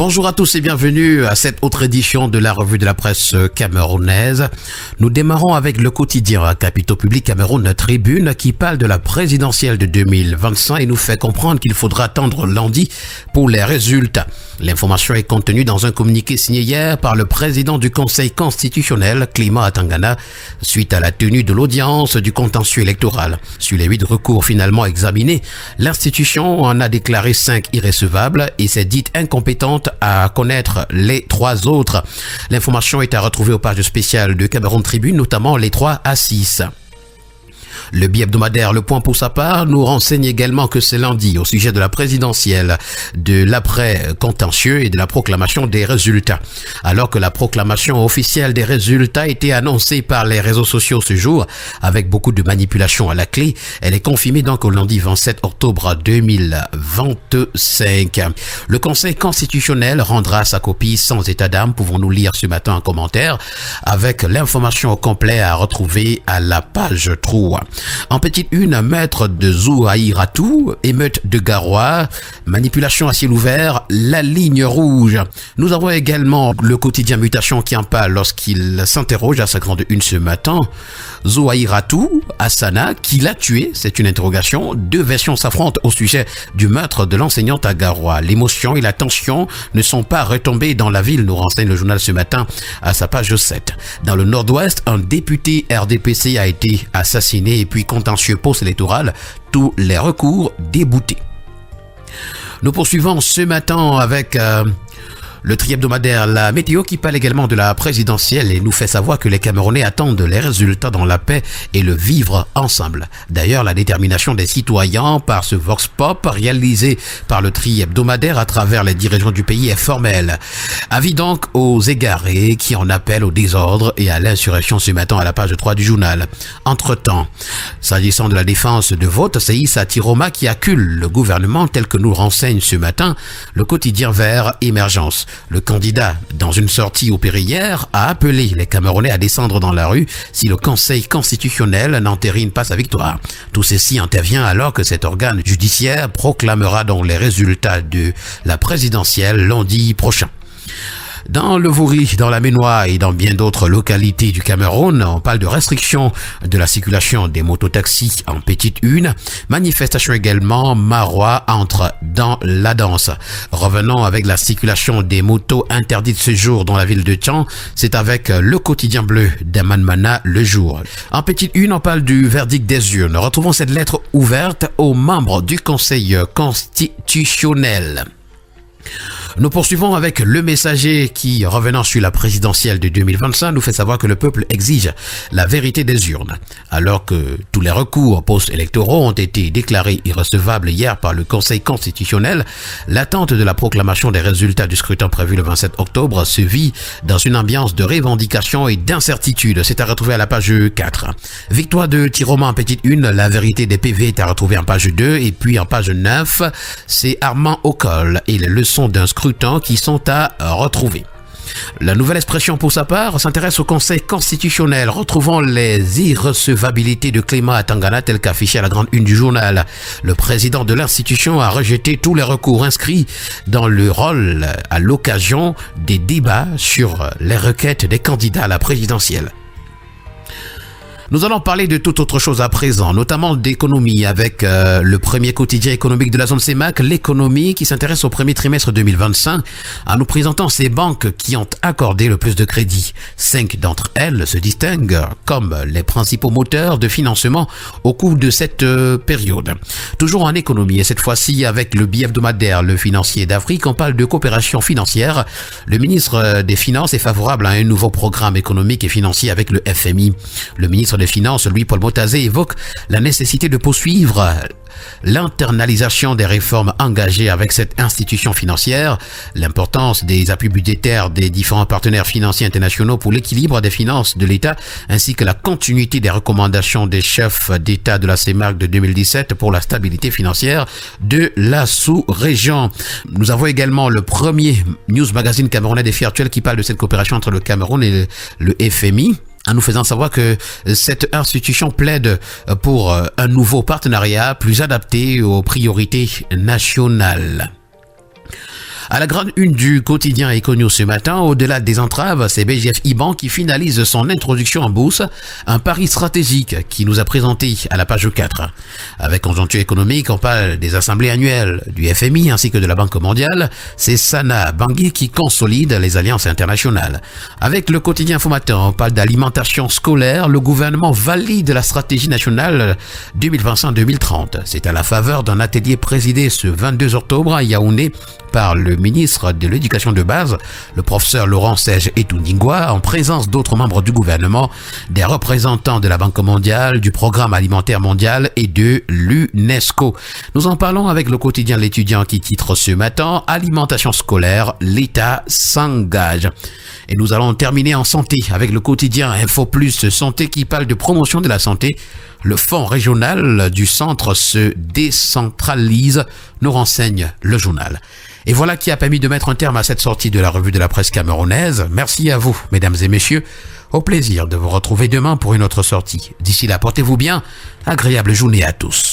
Bonjour à tous et bienvenue à cette autre édition de la revue de la presse camerounaise. Nous démarrons avec le quotidien à Capitaux Public Cameroun Tribune qui parle de la présidentielle de 2025 et nous fait comprendre qu'il faudra attendre lundi pour les résultats. L'information est contenue dans un communiqué signé hier par le président du Conseil constitutionnel, Clément Atangana, suite à la tenue de l'audience du contentieux électoral. Sur les 8 recours finalement examinés, l'institution en a déclaré 5 irrécevables et s'est dite incompétente à connaître les 3 autres. L'information est à retrouver aux pages spéciales de Cameroun Tribune, notamment les 3 à 6. Le bi-hebdomadaire Le Point pour sa part nous renseigne également que c'est lundi au sujet de la présidentielle, de l'après-contentieux et de la proclamation des résultats. Alors que la proclamation officielle des résultats a été annoncée par les réseaux sociaux ce jour, avec beaucoup de manipulations à la clé, elle est confirmée donc au lundi 27 octobre 2025. Le Conseil constitutionnel rendra sa copie sans état d'âme, pouvons-nous lire ce matin en commentaire, avec l'information au complet à retrouver à la page 3. En petite une, maître de Zouaïratou, émeute de Garoua, manipulation à ciel ouvert, la ligne rouge. Nous avons également le quotidien Mutation qui en parle lorsqu'il s'interroge à sa grande une ce matin. Zouaïratou, Hassana, qui l'a tué, c'est une interrogation. 2 versions s'affrontent au sujet du meurtre de l'enseignante à Garoua. L'émotion et la tension ne sont pas retombées dans la ville, nous renseigne le journal ce matin à sa page 7. Dans le nord-ouest, un député RDPC a été assassiné et puis contentieux post-électoral, tous les recours déboutés. Nous poursuivons ce matin avec le tri-hebdomadaire La Météo qui parle également de la présidentielle et nous fait savoir que les Camerounais attendent les résultats dans la paix et le vivre ensemble. D'ailleurs, la détermination des citoyens par ce Vox Pop réalisé par le tri-hebdomadaire à travers les dirigeants du pays est formelle. Avis donc aux égarés qui en appellent au désordre et à l'insurrection ce matin à la page 3 du journal. Entre-temps, s'agissant de la défense de vote, c'est Issa Tiroma qui accule le gouvernement tel que nous renseigne ce matin le quotidien Vert Émergence. Le candidat, dans une sortie opérée hier, a appelé les Camerounais à descendre dans la rue si le Conseil constitutionnel n'entérine pas sa victoire. Tout ceci intervient alors que cet organe judiciaire proclamera donc les résultats de la présidentielle lundi prochain. Dans le Vouri, dans la Ménois et dans bien d'autres localités du Cameroun, on parle de restriction de la circulation des mototaxis en petite une. Manifestation également, Marois entre dans la danse. Revenons avec la circulation des motos interdites ce jour dans la ville de Tian. C'est avec le quotidien bleu d'Amanmana le jour. En petite une, on parle du verdict des urnes. Retrouvons cette lettre ouverte aux membres du Conseil constitutionnel. Nous poursuivons avec le Messager qui, revenant sur la présidentielle de 2025, nous fait savoir que le peuple exige la vérité des urnes. Alors que tous les recours post-électoraux ont été déclarés irrecevables hier par le Conseil constitutionnel, l'attente de la proclamation des résultats du scrutin prévu le 27 octobre se vit dans une ambiance de revendication et d'incertitude. C'est à retrouver à la page 4. Victoire de Tiroma en petite une, la vérité des PV est à retrouver en page 2 et puis en page 9, c'est Armand Ocol et les leçons d'un scrutin qui sont à retrouver. La Nouvelle Expression pour sa part s'intéresse au Conseil constitutionnel, retrouvant les irrecevabilités de Clément Atangana tel qu'affiché à la grande une du journal. Le président de l'institution a rejeté tous les recours inscrits dans le rôle à l'occasion des débats sur les requêtes des candidats à la présidentielle. Nous allons parler de toute autre chose à présent, notamment d'économie avec le premier quotidien économique de la zone CEMAC, l'économie qui s'intéresse au premier trimestre 2025 en nous présentant ces banques qui ont accordé le plus de crédits. 5 d'entre elles se distinguent comme les principaux moteurs de financement au cours de cette période. Toujours en économie et cette fois-ci avec le bi-hebdomadaire Le Financier d'Afrique, on parle de coopération financière. Le ministre des Finances est favorable à un nouveau programme économique et financier avec le FMI. Le ministre des Finances, Louis-Paul Motazé, évoque la nécessité de poursuivre l'internalisation des réformes engagées avec cette institution financière, l'importance des appuis budgétaires des différents partenaires financiers internationaux pour l'équilibre des finances de l'État, ainsi que la continuité des recommandations des chefs d'État de la CEMAC de 2017 pour la stabilité financière de la sous-région. Nous avons également le premier news magazine camerounais des faits actuels qui parle de cette coopération entre le Cameroun et le FMI, en nous faisant savoir que cette institution plaide pour un nouveau partenariat plus adapté aux priorités nationales. À la grande une du quotidien Econews ce matin, au-delà des entraves, c'est BGF IBAN qui finalise son introduction en bourse, un pari stratégique qui nous a présenté à la page 4. Avec conjoncture économique, on parle des assemblées annuelles du FMI ainsi que de la Banque mondiale. C'est Sana Bangui qui consolide les alliances internationales. Avec le quotidien Informateur, on parle d'alimentation scolaire. Le gouvernement valide la stratégie nationale 2025-2030. C'est à la faveur d'un atelier présidé ce 22 octobre à Yaoundé par le ministre de l'Éducation de base, le professeur Laurent Serge Etouningwa, en présence d'autres membres du gouvernement, des représentants de la Banque mondiale, du Programme alimentaire mondial et de l'UNESCO. Nous en parlons avec le quotidien L'étudiant qui titre ce matin « Alimentation scolaire, l'État s'engage ». Et nous allons terminer en santé avec le quotidien Info Plus Santé qui parle de promotion de la santé. Le fonds régional du centre se décentralise, nous renseigne le journal. Et voilà qui a permis de mettre un terme à cette sortie de la revue de la presse camerounaise. Merci à vous, mesdames et messieurs. Au plaisir de vous retrouver demain pour une autre sortie. D'ici là, portez-vous bien. Agréable journée à tous.